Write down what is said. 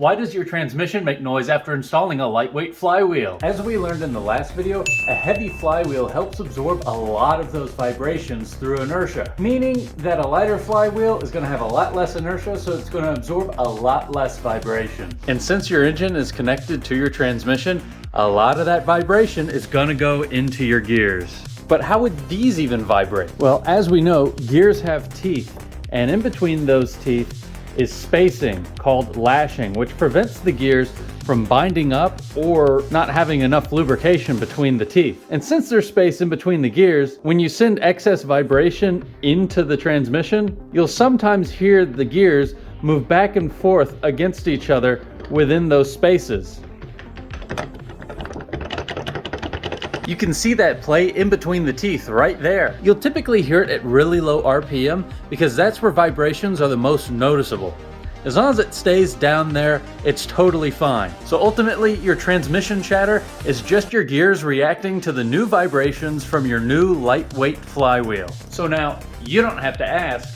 Why does your transmission make noise after installing a lightweight flywheel? As we learned in the last video, a heavy flywheel helps absorb a lot of those vibrations through inertia, meaning that a lighter flywheel is going to have a lot less inertia, so it's going to absorb a lot less vibration. And since your engine is connected to your transmission, a lot of that vibration is going to go into your gears. But how would these even vibrate? Well, as we know, gears have teeth, and in between those teeth is spacing called lashing, which prevents the gears from binding up or not having enough lubrication between the teeth. And since there's space in between the gears, when you send excess vibration into the transmission, you'll sometimes hear the gears move back and forth against each other within those spaces. You can see that play in between the teeth right there. You'll typically hear it at really low RPM because that's where vibrations are the most noticeable. As long as it stays down there, it's totally fine. So ultimately, your transmission chatter is just your gears reacting to the new vibrations from your new lightweight flywheel. So now, you don't have to ask,